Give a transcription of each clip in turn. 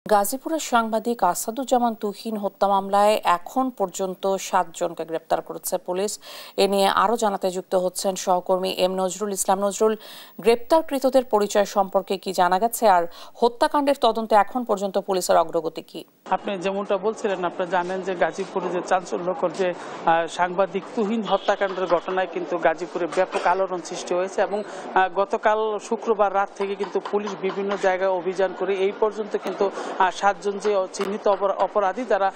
গাজীপুরের সাংবাদিক আসাদুজ্জামান তুহিন হত্যা মামলায় এখন পর্যন্ত ৭ জনকে গ্রেপ্তার করেছে পুলিশ। এ নিয়ে আরও জানাতে যুক্ত হচ্ছেন সহকর্মী এম নজরুল ইসলাম। নজরুল, গ্রেপ্তারকৃতদের পরিচয় সম্পর্কে কি জানা গেছে, আর হত্যাকাণ্ডের তদন্তে এখন পর্যন্ত পুলিশের অগ্রগতি কি? আপনি যেমনটা বলছিলেন, আপনারা জানেন যে গাজীপুরে যে চাঞ্চল্যকর যে সাংবাদিক তুহিন হত্যাকাণ্ডের ঘটনায় কিন্তু গাজীপুরে ব্যাপক আলোড়ন সৃষ্টি হয়েছে এবং গতকাল শুক্রবার রাত থেকে কিন্তু পুলিশ বিভিন্ন জায়গায় অভিযান করে এই পর্যন্ত কিন্তু ৭ জন যে চিহ্নিত অপরাধী যারা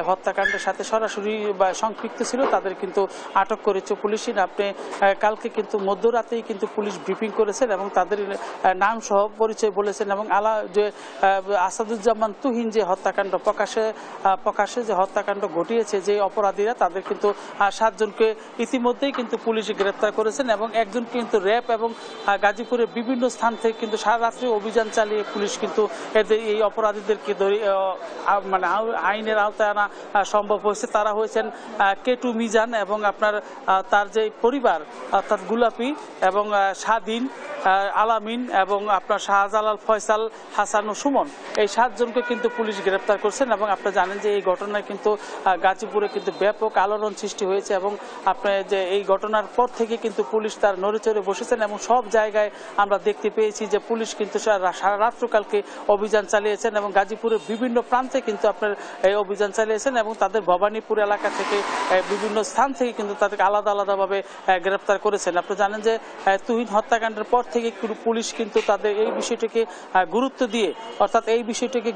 হত্যাকাণ্ডের সাথে সরাসরি বা সম্পৃক্ত ছিল তাদের কিন্তু আটক করেছে পুলিশ। আপনি কালকে কিন্তু মধ্যরাতেই কিন্তু পুলিশ ব্রিফিং করেছেন এবং তাদের নাম সহ পরিচয় বলেছেন এবং যে আসাদুজ্জামান তুহিন যে হত্যাকাণ্ড প্রকাশ্যে যে হত্যাকাণ্ড ঘটিয়েছে যে অপরাধীরা, তাদের কিন্তু ৭ জনকে ইতিমধ্যেই কিন্তু পুলিশ গ্রেপ্তার করেছেন এবং একজন কিন্তু র্যাব এবং গাজীপুরের বিভিন্ন স্থান থেকে কিন্তু সারা রাত্রি অভিযান চালিয়ে পুলিশ কিন্তু এই অপরাধীদেরকে মানে আইনের আওতায় আনা সম্ভব হয়েছে। তারা হয়েছেন কেটু মিজান এবং আপনার তার যে পরিবার অর্থাৎ গুলাপি এবং স্বাধীন, আলামিন এবং আপনার শাহজালাল, ফয়সাল, হাসান ও সুমন, এই ৭ জনকে কিন্তু পুলিশ গ্রেপ্তার করছেন এবং আপনারা জানেন যে এই ঘটনায় কিন্তু গাজীপুরে কিন্তু ব্যাপক আলোড়ন সৃষ্টি হয়েছে এবং আপনার যে এই ঘটনার পর থেকে কিন্তু পুলিশ তার নড়েচড়ে বসেছেন এবং সব জায়গায় আমরা দেখতে পেয়েছি যে পুলিশ কিন্তু সারা রাত্রকালকে অভিযান চালিয়েছেন এবং গাজীপুরের বিভিন্ন প্রান্তে কিন্তু আপনার এই অভিযান চালিয়েছেন এবং তাদের ভবানীপুর এলাকা থেকে বিভিন্ন স্থান থেকে কিন্তু তাদেরকে আলাদাভাবে গ্রেপ্তার করেছেন। আপনি জানেন যে তুহিন হত্যাকাণ্ডের পর থেকে পুলিশ কিন্তু তাদের এই বিষয়টিকে গুরুত্ব দিয়ে, অর্থাৎ এই বিষয়টিকে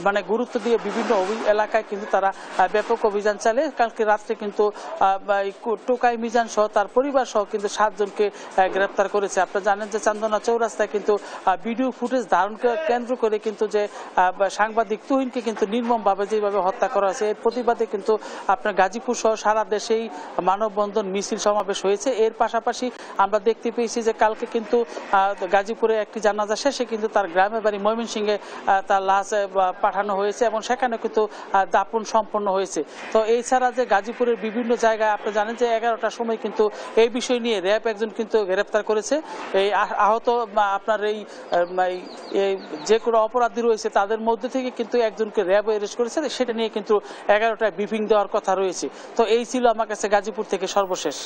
মানে গুরুত্ব দিয়ে বিভিন্ন এলাকায় কিন্তু তারা ব্যাপক অভিযান চালিয়ে কালকে রাত্রে কিন্তু টোকাই মিজান সহ তার পরিবার সহ কিন্তু ৭ জনকে গ্রেপ্তার করেছে। আপনারা জানেন যে চান্দনা চৌরাস্তায় কিন্তু ভিডিও ফুটেজ ধারণকে কেন্দ্র করে কিন্তু যে সাংবাদিক তুহিনকে কিন্তু নির্মমভাবে যেভাবে হত্যা করা হয়েছে, এর প্রতিবাদে কিন্তু আপনার গাজীপুর সহ সারা দেশেই মানববন্ধন, মিছিল, সমাবেশ হয়েছে। এর পাশাপাশি আমরা দেখতে পেয়েছি যে কালকে কিন্তু গাজীপুরে একটি জানাজা শেষে কিন্তু তার গ্রামের বাড়ি ময়মনসিংহে তার লাশ পাঠানো হয়েছে এবং সেখানে কিন্তু দাপন সম্পন্ন হয়েছে। তো এছাড়া যে গাজীপুরের বিভিন্ন জায়গায় আপনি জানেন যে 11টার সময় কিন্তু এই বিষয় নিয়ে র্যাব একজন কিন্তু গ্রেপ্তার করেছে। এই আহত আপনার এই যে কোনো অপরাধী রয়েছে তাদের মধ্যে থেকে কিন্তু একজনকে র্যাব অ্যারেস্ট করেছে, সেটা নিয়ে কিন্তু 11টায় ব্রিফিং দেওয়ার কথা রয়েছে। তো এই ছিল আমার কাছে গাজীপুর থেকে সর্বশেষ।